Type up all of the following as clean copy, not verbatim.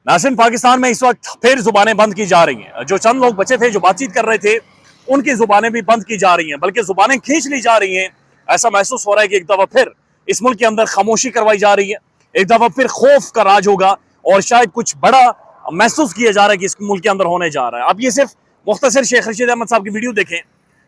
नाज़रीन, पाकिस्तान में इस वक्त फिर जुबानें बंद की जा रही हैं। जो चंद लोग बचे थे जो बातचीत कर रहे थे, उनकी जुबानें भी बंद की जा रही हैं, बल्कि जुबानें खींच ली जा रही हैं। ऐसा महसूस हो रहा है कि एक दफा फिर इस मुल्क के अंदर खामोशी करवाई जा रही है, एक दफा फिर खौफ का राज होगा और शायद कुछ बड़ा महसूस किया जा रहा है कि इस मुल्क के अंदर होने जा रहा है। अब ये सिर्फ मुख्तसर शेख रशीद अहमद साहब की वीडियो देखें।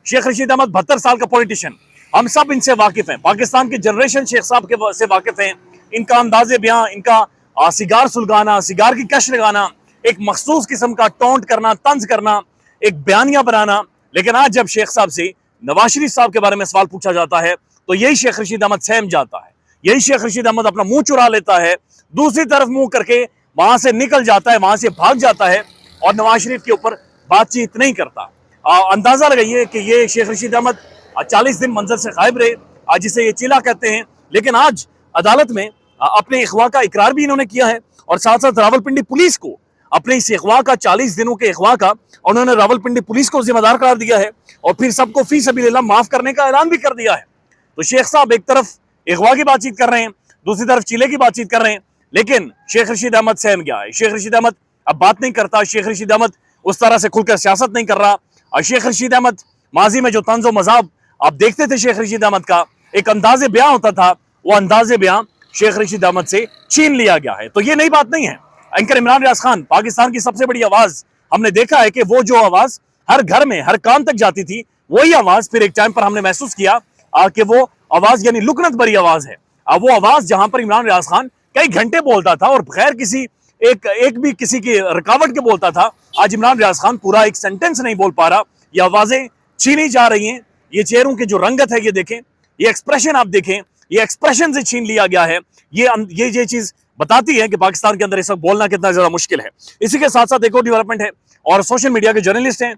शेख रशीद अहमद 72 साल का पॉलिटिशियन, हम सब इनसे वाकिफ हैं, पाकिस्तान की जनरेशन शेख साहब के से वाकिफ हैं। इनका अंदाजे बयां, इनका सिगार सुलगाना, सिगार की कश लगाना, एक मखसूस किस्म का टोंट करना, तंज करना, एक बयानिया बनाना। लेकिन आज जब शेख साहब से नवाज शरीफ साहब के बारे में सवाल पूछा जाता है तो यही शेख रशीद अहमद सहम जाता है, यही शेख रशीद अहमद अपना मुंह चुरा लेता है, दूसरी तरफ मुंह करके वहां से निकल जाता है, वहां से भाग जाता है और नवाज शरीफ के ऊपर बातचीत नहीं करता। अंदाजा लगाइए कि ये शेख रशीद अहमद 40 दिन मंजर से गायब रहे, जिसे ये चिला कहते हैं। लेकिन आज अदालत में अपने इख्वा का इकरार भी इन्होंने किया है और साथ साथ रावलपिंडी पुलिस को अपने इस इख्वा का, 40 दिनों के इख्वा का, उन्होंने रावलपिंडी पुलिस को जिम्मेदार करार दिया है और फिर सबको फी सबीलिल्लाह माफ करने का ऐलान भी कर दिया है। तो शेख साहब एक तरफ इख्वा की बातचीत कर रहे हैं, दूसरी तरफ चिले की बातचीत कर रहे हैं, लेकिन शेख रशीद अहमद सहम गया है। शेख रशीद अहमद अब बात नहीं करता, शेख रशीद अहमद उस तरह से खुलकर सियासत नहीं कर रहा। और शेख रशीद अहमद माजी में जो तंज व मजाब आप देखते थे शेख रशीद अहमद का, एक अंदाजे बयां होता था, वो अंदाजे बयां शेख रशीद अहमद से छीन लिया गया है। तो ये नई बात नहीं है। एंकर इमरान रियाज खान, पाकिस्तान की सबसे बड़ी आवाज, हमने देखा है कि वो जो आवाज हर घर में, हर कान तक जाती थी, वही आवाज फिर एक टाइम पर हमने महसूस किया कि वो आवाज यानी लुकनत भरी आवाज है। वो आवाज जहां पर इमरान रियाज खान कई घंटे बोलता था और बगैर किसी एक भी किसी की रुकावट के बोलता था, आज इमरान रियाज खान पूरा एक सेंटेंस नहीं बोल पा रहा। ये आवाजें छीनी जा रही हैं। ये चेहरों की जो रंगत है ये देखें, ये एक्सप्रेशन आप देखें, ये एक्सप्रेशन से छीन लिया गया है। ये चीज बताती है कि पाकिस्तान के अंदर इस वक्त बोलना कितना ज्यादा मुश्किल है। इसी के साथ साथ एक और डेवलपमेंट है और सोशल मीडिया के जर्नलिस्ट हैं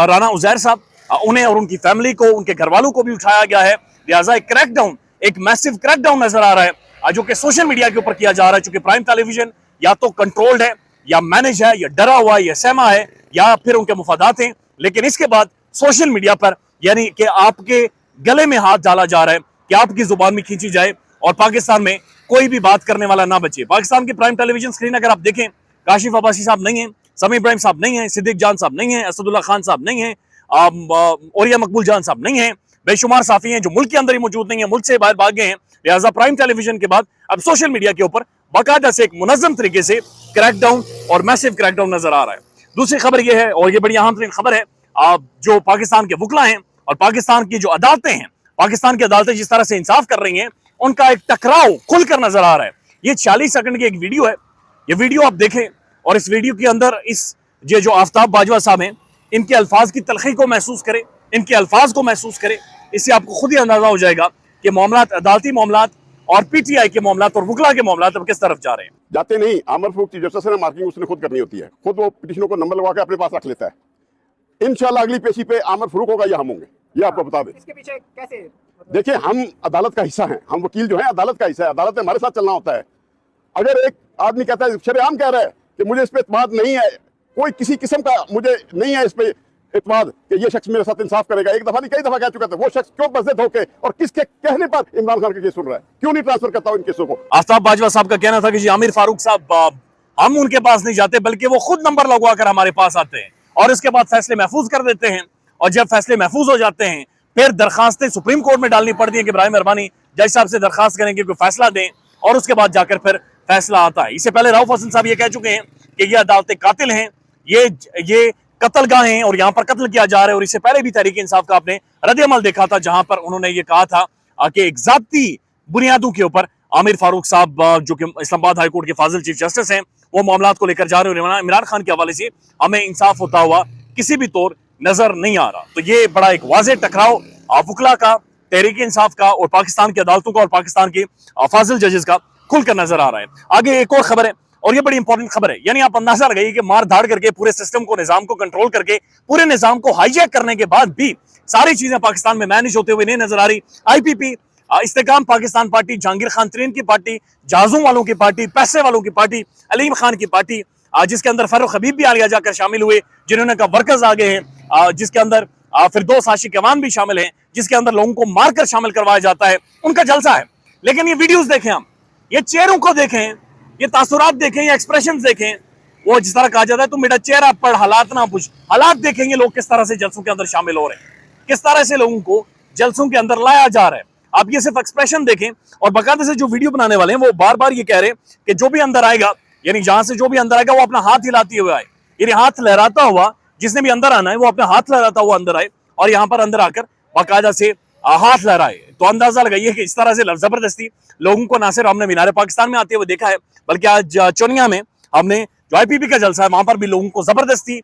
राना उजैर साहब, उन्हें और उनकी फैमिली को, उनके घर वालों को भी उठाया गया है। लिहाजा एक क्रैकडाउन, एक मैसिव क्रैकडाउन नजर आ रहा है जो कि सोशल मीडिया के ऊपर किया जा रहा है। चूंकि प्राइम टेलीविजन या तो कंट्रोल्ड है, या मैनेज है, या डरा हुआ है, या सहमा है, या फिर उनके मुफादात हैं। लेकिन इसके बाद सोशल मीडिया पर यानी कि आपके गले में हाथ डाला जा रहा है कि आपकी जुबान में खींची जाए और पाकिस्तान में कोई भी बात करने वाला ना बचे। पाकिस्तान की प्राइम टेलीविजन स्क्रीन अगर आप देखें, काशिफ अब्बासी साहब नहीं है, समी इब्राहिम साहब नहीं है, सिद्दीक जान साहब नहीं है, असदुल्ला खान साहब नहीं है, औरिया मकबूल जान साहब नहीं है, बेशुमार साफी हैं जो मुल्क के अंदर ही मौजूद नहीं है, मुल्क से बाहर भाग गए हैं। लिहाजा प्राइम टेलीविजन के बाद अब सोशल मीडिया के ऊपर बाकायदा से एक मुनज़्ज़म तरीके से क्रैकडाउन और मैसिव क्रैकडाउन नजर आ रहा है। दूसरी खबर यह है, और ये बड़ी अहम तरीन खबर है, जो पाकिस्तान के वकला हैं और पाकिस्तान की जो अदालतें हैं, पाकिस्तान की अदालतें जिस तरह से इंसाफ कर रही हैं, उनका एक टकराव खुलकर नजर आ रहा है। ये 40 सेकंड की एक वीडियो है, ये वीडियो आप देखें और इस वीडियो के अंदर ये जो आफ्ताब बाजवा साहब हैं, इनके अल्फाज की तलखी को महसूस करें, इनके अल्फाज को महसूस करें। इससे आपको खुद ही अंदाजा हो जाएगा कि मामलात, अदालती मामलात और पीटीआई के मामलात और वकला के मामलात अब किस तरफ जा रहे हैं। जाते नहीं, आमर फरूख चीफ जस्टिस है, मार्किंग उसने खुद करनी होती है, खुद वो पिटिशनों को नंबर लगा के अपने पास रख लेता है। इंशाल्लाह अगली पेशी पे आमर फरूख होगा या हम होंगे, ये आपको बता दें। इसके पीछे कैसे? देखिए, हम अदालत का हिस्सा हैं, हम वकील जो है अदालत का हिस्सा है, अदालत में हमारे साथ चलना होता है। अगर एक आदमी कहता है, शरेआम कह रहा है कि मुझे इस पे इत्मीनान नहीं है, कोई किसी किस्म का मुझे नहीं है इस पे इत्मीनान कि ये शख्स मेरे साथ इंसाफ करेगा, एक दफा नहीं कई दफा कह चुका था, वो शख्स क्यों बज़द होके और किसके कहने पर इमरान खान के केस सुन रहा है, क्यों नहीं ट्रांसफर करता इन केसों को? आफ्ताब बाजवा साहब का कहना था कि जी आमिर फारूक साहब, हम उनके पास नहीं जाते, बल्कि वो खुद नंबर लगवा कर हमारे पास आते हैं और इसके बाद फैसले महफूज कर देते हैं। और जब फैसले महफूज हो जाते हैं, फिर दरखास्तें सुप्रीम कोर्ट में डालनी पड़ती है कि बराए मेहरबानी जज साहब से दरखास्त करें कि कोई फैसला दें, और उसके बाद जाकर फिर फैसला आता है। इससे पहले रऊफ हसन साहब ये कह चुके हैं कि ये अदालतें कातिल हैं, ये कत्लगाह हैं और यहाँ पर कत्ल किया जा रहा है। और इससे पहले भी तहरीक इंसाफ का आपने रद्द-ए-अमल देखा था, जहां पर उन्होंने ये कहा था कि एक ज़ाती बुनियादों के ऊपर आमिर फारूक साहब, जो कि इस्लामाबाद हाई कोर्ट के फाजिल चीफ जस्टिस हैं, वो मामलात को लेकर जा रहे हैं। इमरान खान के हवाले से हमें इंसाफ होता हुआ किसी भी तौर नजर नहीं आ रहा। तो ये बड़ा एक वाज़ेह टकराव वकला का, तहरीक इंसाफ का और पाकिस्तान की अदालतों का और पाकिस्तान के फाजिल जजेस का खुलकर नजर आ रहा है। आगे एक और खबर है और ये बड़ी इंपॉर्टेंट खबर है, यानी आप अंदाजा लगाइए कि मार धाड़ करके पूरे सिस्टम को, निजाम को कंट्रोल करके, पूरे निजाम को हाईजैक करने के बाद भी सारी चीजें पाकिस्तान में मैनेज होते हुए नहीं नजर आ रही। IPP, इस्तेकाम पाकिस्तान पार्टी, जहांगीर खान तरीन की पार्टी, जाजू वालों की पार्टी, पैसे वालों की पार्टी, अलीम खान की पार्टी, जिसके अंदर फारूक हबीब भी आलिया जाकर शामिल हुए, जिन्होंने कहा वर्कर्स आ गए हैं, जिसके अंदर फिरदौस आशिक अमान भी शामिल हैं, जिसके अंदर लोगों को मारकर शामिल करवाया जाता है, उनका जलसा है। लेकिन ये वीडियोस देखें, हम ये चेहरों को देखें, ये तासुरात देखें, ये एक्सप्रेशन देखें। वो जिस तरह कहा जाता है तुम मेरा चेहरा पढ़ हालात ना पूछ, हालात देखेंगे लोग किस तरह से जलसों के अंदर शामिल हो रहे हैं, किस तरह से लोगों को जलसों के अंदर लाया जा रहा है। आप ये सिर्फ एक्सप्रेशन देखें। और बाकायदे से जो वीडियो बनाने वाले हैं वो बार बार ये कह रहे हैं कि जो भी अंदर आएगा, यानी जहां से जो भी अंदर आएगा वो अपना हाथ हिलाते हुए आए, यानी हाथ लहराता हुआ, जिसने भी अंदर आना है वो अपना हाथ लहराता हुआ अंदर आए और यहाँ पर अंदर आकर बाकायदा से हाथ लहराए। तो अंदाजा लगाइए कि इस तरह से जबरदस्ती लोगों को ना सिर्फ हमने मीनार पाकिस्तान में आते हुए देखा है, बल्कि आज चोनिया में हमने जो IPP का जलसा है वहां पर भी लोगों को जबरदस्ती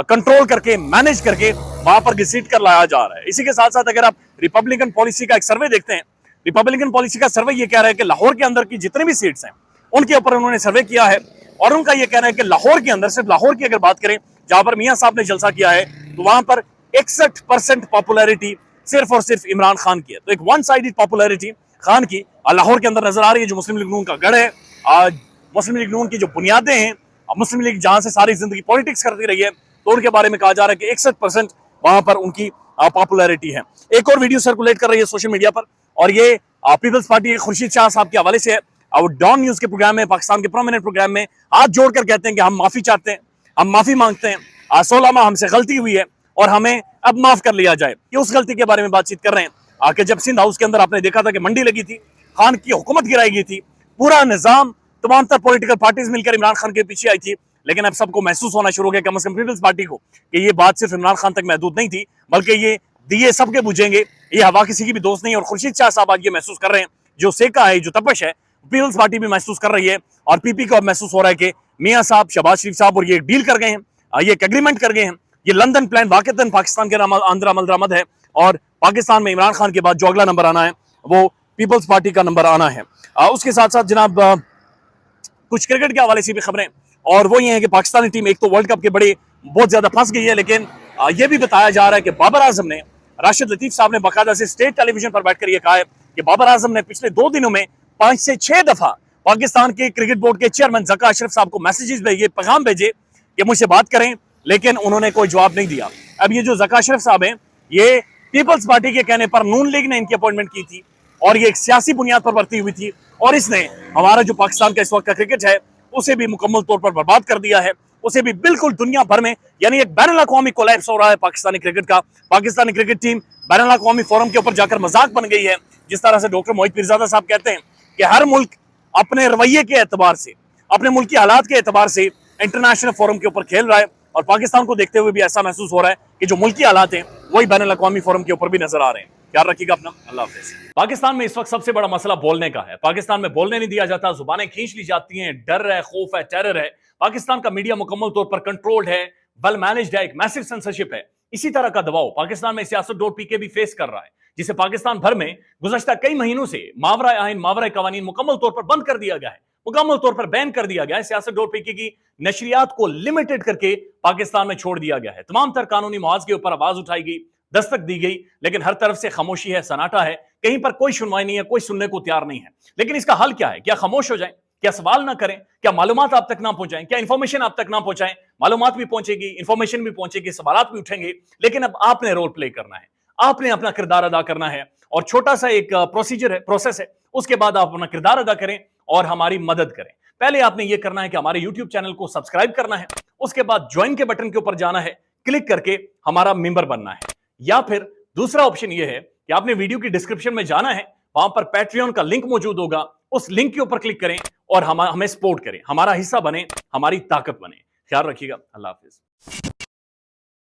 कंट्रोल करके, मैनेज करके वहां पर घसीट कर लाया जा रहा है। इसी के साथ साथ अगर आप रिपब्लिकन पॉलिसी का एक सर्वे देखते हैं, रिपब्लिकन पॉलिसी का सर्वे ये कह रहा है कि लाहौर के अंदर की जितनी भी सीट्स हैं उनके ऊपर उन्होंने सर्वे किया है और उनका ये कहना है कि लाहौर के अंदर, सिर्फ लाहौर की अगर बात करें जहां पर मियां साहब ने जलसा किया है, तो वहां पर 61% पॉपुलैरिटी सिर्फ और सिर्फ इमरान खान की है। तो एक वन साइडेड पॉपुलैरिटी खान की लाहौर के अंदर नजर आ रही है, जो मुस्लिम लीग नून का गढ़ है, आज मुस्लिम लीग नून की जो बुनियादें हैं, मुस्लिम लीग जहां से सारी जिंदगी पॉलिटिक्स करती रही है, तो उनके बारे में कहा जा रहा है कि 61% वहां पर उनकी पॉपुलैरिटी है। एक और वीडियो सर्कुलेट कर रही है सोशल मीडिया पर और ये पीपल्स पार्टी के खुर्शीद शाह साहब के हवाले से है। और डॉन न्यूज के प्रोग्राम में, पाकिस्तान के प्रोमिनेंट प्रोग्राम में हाथ जोड़कर कहते हैं कि हम माफी चाहते हैं, हम माफी मांगते हैं, 16 माह हमसे गलती हुई है और हमें अब माफ कर लिया जाए। ये उस गलती के बारे में बातचीत कर रहे हैं कि जब सिंध हाउस के अंदर आपने देखा था कि मंडी लगी थी, खान की हुकूमत गिराई गई थी, पूरा निजाम तमाम तर पॉलिटिकल पार्टीज मिलकर इमरान खान के पीछे आई थी, लेकिन अब सबको महसूस होना शुरू हो गया, कम से कम पीपल्स पार्टी को, कि ये बात सिर्फ इमरान खान तक महदूद नहीं थी, बल्कि ये दिए सबके बुझेंगे, ये हवा किसी की भी दोस्त नहीं। और खुर्शीद शाह साहब आज ये महसूस कर रहे हैं, जो सेका है, जो तपश है, पीपल्स पार्टी भी महसूस कर रही है और PP को अब महसूस हो रहा है कि मियां साहब, शहबाज शरीफ साहब और ये एक डील कर गए हैं, ये एक एग्रीमेंट कर गए हैं, ये लंदन प्लान वाकईतन पाकिस्तान के अंदर अमल दरामद है और पाकिस्तान में इमरान खान के बाद जो अगला नंबर आना है वो पीपल्स पार्टी का नंबर आना है। उसके साथ साथ जनाब कुछ क्रिकेट के हवाले से भी खबरें, और वो ये है कि पाकिस्तानी टीम एक तो वर्ल्ड कप के बड़े बहुत ज्यादा फंस गई है, लेकिन ये भी बताया जा रहा है कि बाबर आजम ने, राशिद लतीफ साहब ने बाकायदा से स्टेट टेलीविजन पर बैठकर ये कहा है कि बाबर आजम ने पिछले 2 दिनों में 5 से 6 दफा पाकिस्तान के क्रिकेट बोर्ड के चेयरमैन ज़का अशरफ साहब को मैसेजेस भेजे, पैगाम भेजे कि मुझसे बात करें, लेकिन उन्होंने कोई जवाब नहीं दिया। अब ये जो ज़का अशरफ साहब हैं, ये पीपल्स पार्टी के कहने पर नून लीग ने इनकी अपॉइंटमेंट की थी और ये एक सियासी बुनियाद पर बढ़ती हुई थी और इसने हमारा जो पाकिस्तान का इस वक्त का क्रिकेट है उसे भी मुकम्मल तौर पर बर्बाद कर दिया है, उसे भी बिल्कुल दुनिया भर में, यानी एक बैनुल अक़वामी कोलैप्स हो रहा है पाकिस्तानी क्रिकेट का। पाकिस्तानी क्रिकेट टीम बैनुल अक़वामी फोरम के ऊपर जाकर मजाक बन गई है। जिस तरह से डॉक्टर मोहित पीरज़ादा साहब कहते हैं कि हर मुल्क अपने रवैये के एतबार से, अपने मुल्क की हालात के एतबार से इंटरनेशनल फोरम के ऊपर खेल रहा है और पाकिस्तान को देखते हुए भी ऐसा महसूस हो रहा है कि जो मुल्की हालात हैं वही बैनुल अक़वामी फोरम के ऊपर भी नजर आ रहे हैं। ख्याल रखिएगा अपना, अल्लाह हाफ़िज़। पाकिस्तान में इस वक्त सबसे बड़ा मसला बोलने का है। पाकिस्तान में बोलने नहीं दिया जाता, जुबानें खींच ली जाती हैं, डर है, खौफ है, टेरर है। पाकिस्तान का मीडिया मुकम्मल तौर पर कंट्रोल्ड है, वेल मैनेज्ड है, एक मैसिव सेंसरशिप है। इसी तरह का दबाव पाकिस्तान में सियासत.pk भी फेस कर रहा है, जिसे पाकिस्तान भर में गुज़श्ता कई महीनों से मावरा आइन, मावरा कवानीन मुकम्मल तौर पर बंद कर दिया गया है, मुकम्मल तौर पर बैन कर दिया गया है। सियासत.pk की नशरियात को लिमिटेड करके पाकिस्तान में छोड़ दिया गया है। तमाम तर कानूनी मुआवजे के ऊपर आवाज उठाई गई, दस्तक दी गई, लेकिन हर तरफ से खामोशी है, सन्नाटा है, कहीं पर कोई सुनवाई नहीं है, कोई सुनने को तैयार नहीं है। लेकिन इसका हल क्या है? क्या खामोश हो जाएं? क्या सवाल ना करें? क्या मालूमात आप तक ना पहुंचाएं? क्या इंफॉर्मेशन आप तक ना पहुंचाएं? मालूमात भी पहुंचेगी, इंफॉर्मेशन भी पहुंचेगी, सवालात भी उठेंगे, लेकिन अब आपने रोल प्ले करना है, आपने अपना किरदार अदा करना है। और छोटा सा एक प्रोसीजर है, प्रोसेस है, उसके बाद आप अपना किरदार अदा करें और हमारी मदद करें। पहले आपने यह करना है कि हमारे YouTube चैनल को सब्सक्राइब करना है, उसके बाद ज्वाइन के बटन के ऊपर जाना है, क्लिक करके हमारा मेंबर बनना है। या फिर दूसरा ऑप्शन यह है कि आपने वीडियो की डिस्क्रिप्शन में जाना है, वहां पर पैट्रियन का लिंक मौजूद होगा, उस लिंक के ऊपर क्लिक करें और हमें सपोर्ट करें, हमारा हिस्सा बने, हमारी ताकत बने। ख्याल रखिएगा, अल्लाह हाफिज।